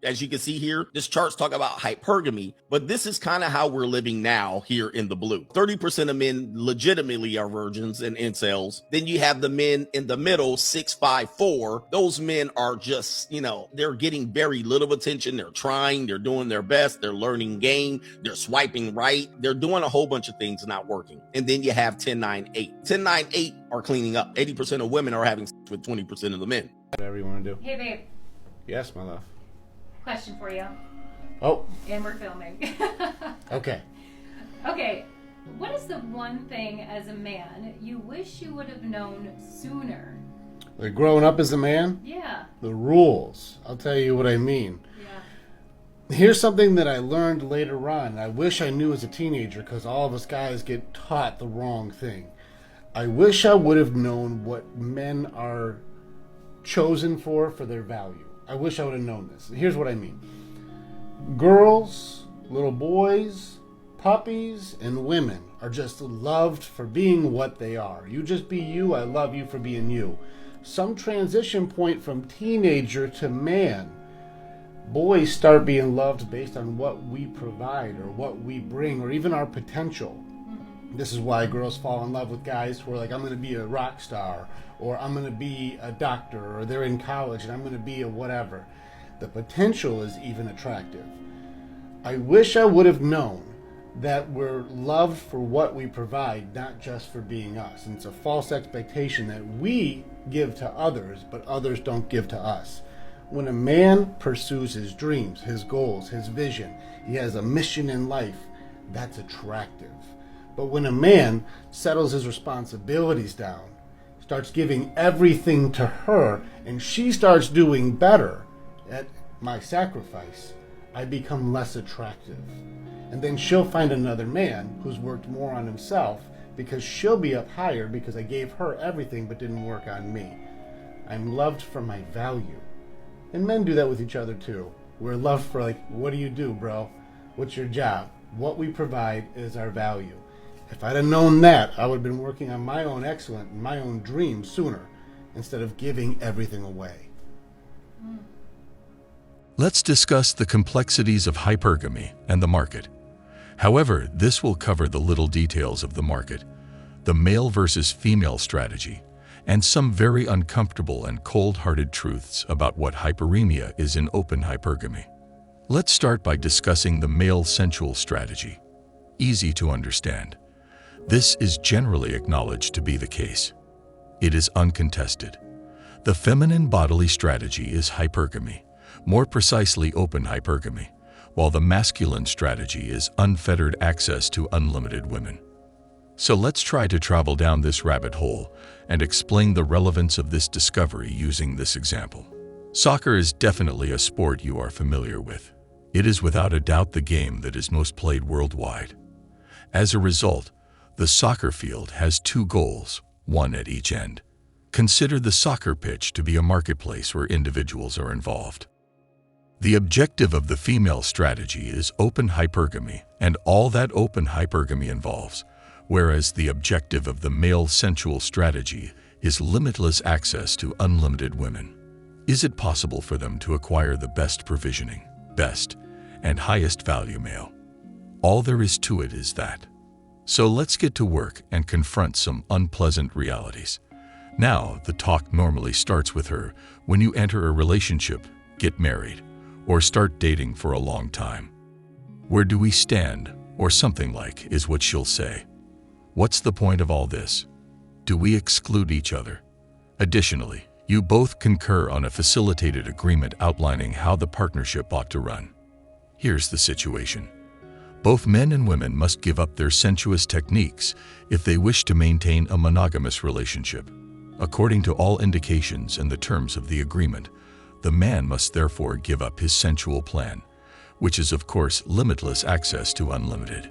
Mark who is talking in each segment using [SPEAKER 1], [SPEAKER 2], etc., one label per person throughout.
[SPEAKER 1] As you can see here, this chart's talking about hypergamy, but this is kind of how we're living now here in the blue. 30% of men legitimately are virgins and incels. Then you have the men in the middle, 654. Those men are just, they're getting very little attention. They're trying, they're doing their best, they're learning game, they're swiping right, they're doing a whole bunch of things not working. And then you have 1098. 1098 are cleaning up. 80% of women are having sex with 20% of the men.
[SPEAKER 2] Whatever you want to do.
[SPEAKER 3] Hey, babe.
[SPEAKER 2] Yes, my love.
[SPEAKER 3] Question for you.
[SPEAKER 2] Oh.
[SPEAKER 3] And we're filming.
[SPEAKER 2] Okay.
[SPEAKER 3] Okay. What is the one thing as a man you wish you would have known sooner?
[SPEAKER 2] Like growing up as a man?
[SPEAKER 3] Yeah.
[SPEAKER 2] The rules. I'll tell you what I mean.
[SPEAKER 3] Yeah.
[SPEAKER 2] Here's something that I learned later on. I wish I knew as a teenager, because all of us guys get taught the wrong thing. I wish I would have known what men are chosen for their value. I wish I would have known this. Here's what I mean. Girls, little boys, puppies, and women are just loved for being what they are. You just be you. I love you for being you. Some transition point from teenager to man, boys start being loved based on what we provide or what we bring or even our potential. This is why girls fall in love with guys who are like, I'm going to be a rock star, or I'm going to be a doctor, or they're in college and I'm going to be a whatever. The potential is even attractive. I wish I would have known that we're loved for what we provide, not just for being us. And it's a false expectation that we give to others, but others don't give to us. When a man pursues his dreams, his goals, his vision, he has a mission in life, that's attractive. But when a man settles his responsibilities down, starts giving everything to her, and she starts doing better at my sacrifice, I become less attractive. And then she'll find another man who's worked more on himself, because she'll be up higher because I gave her everything but didn't work on me. I'm loved for my value. And men do that with each other too. We're loved for, like, what do you do, bro? What's your job? What we provide is our value. If I'd have known that, I would have been working on my own excellence and my own dreams sooner, instead of giving everything away.
[SPEAKER 4] Let's discuss the complexities of hypergamy and the market. However, this will cover the little details of the market, the male versus female strategy, and some very uncomfortable and cold-hearted truths about what hyperemia is in open hypergamy. Let's start by discussing the male sensual strategy. Easy to understand. This is generally acknowledged to be the case. It is uncontested. The feminine bodily strategy is hypergamy, more precisely open hypergamy, while the masculine strategy is unfettered access to unlimited women. So let's try to travel down this rabbit hole and explain the relevance of this discovery using this example. Soccer is definitely a sport you are familiar with. It is without a doubt the game that is most played worldwide. As a result, the soccer field has two goals, one at each end. Consider the soccer pitch to be a marketplace where individuals are involved. The objective of the female strategy is open hypergamy and all that open hypergamy involves, whereas the objective of the male sensual strategy is limitless access to unlimited women. Is it possible for them to acquire the best provisioning, best, and highest value male? All there is to it is that. So let's get to work and confront some unpleasant realities. Now, the talk normally starts with her when you enter a relationship, get married, or start dating for a long time. Where do we stand, or something like, is what she'll say. What's the point of all this? Do we exclude each other? Additionally, you both concur on a facilitated agreement outlining how the partnership ought to run. Here's the situation. Both men and women must give up their sensuous techniques if they wish to maintain a monogamous relationship. According to all indications and the terms of the agreement, the man must therefore give up his sensual plan, which is of course limitless access to unlimited.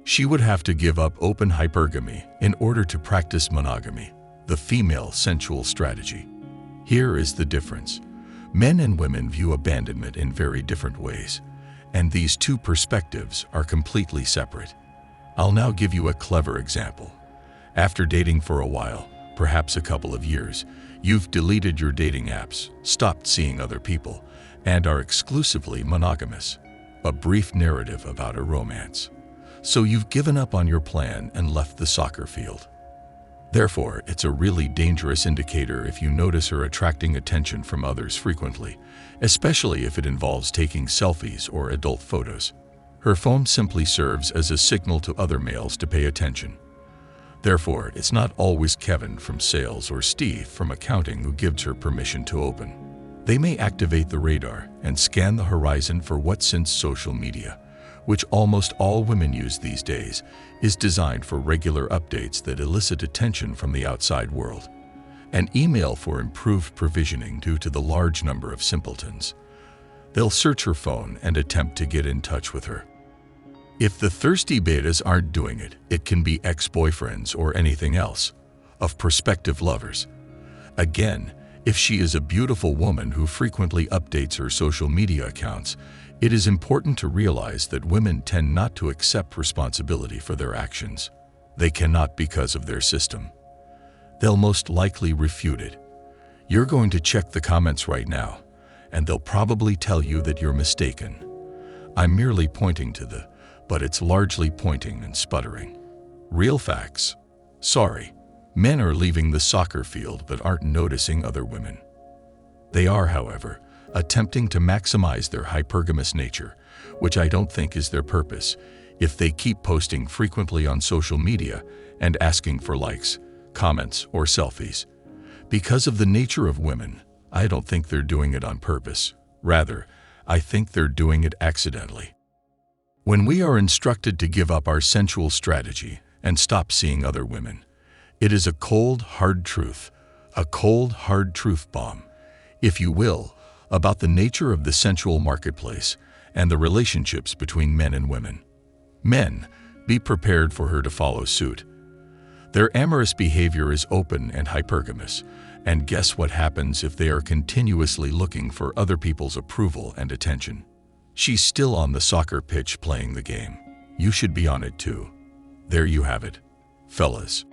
[SPEAKER 4] She would have to give up open hypergamy in order to practice monogamy, the female sensual strategy. Here is the difference. Men and women view abandonment in very different ways, and these two perspectives are completely separate. I'll now give you a clever example. After dating for a while, perhaps a couple of years, you've deleted your dating apps, stopped seeing other people, and are exclusively monogamous. A brief narrative about a romance. So you've given up on your plan and left the soccer field. Therefore, it's a really dangerous indicator if you notice her attracting attention from others frequently, especially if it involves taking selfies or adult photos. Her phone simply serves as a signal to other males to pay attention. Therefore, it's not always Kevin from sales or Steve from accounting who gives her permission to open. They may activate the radar and scan the horizon for what, since social media, which almost all women use these days, is designed for regular updates that elicit attention from the outside world. An email for improved provisioning due to the large number of simpletons. They'll search her phone and attempt to get in touch with her. If the thirsty betas aren't doing it, it can be ex-boyfriends or anything else, of prospective lovers. Again, if she is a beautiful woman who frequently updates her social media accounts, it is important to realize that women tend not to accept responsibility for their actions. They cannot because of their system. They'll most likely refute it. You're going to check the comments right now, and they'll probably tell you that you're mistaken. I'm merely pointing to the, but it's largely pointing and sputtering. Real facts. Sorry, men are leaving the soccer field but aren't noticing other women. They are, however, attempting to maximize their hypergamous nature, which I don't think is their purpose, if they keep posting frequently on social media and asking for likes, comments, or selfies. Because of the nature of women, I don't think they're doing it on purpose. Rather, I think they're doing it accidentally. When we are instructed to give up our sensual strategy and stop seeing other women, it is a cold, hard truth, a cold, hard truth bomb, if you will, about the nature of the sensual marketplace and the relationships between men and women. Men, be prepared for her to follow suit. Their amorous behavior is open and hypergamous, and guess what happens if they are continuously looking for other people's approval and attention? She's still on the soccer pitch playing the game. You should be on it too. There you have it, fellas.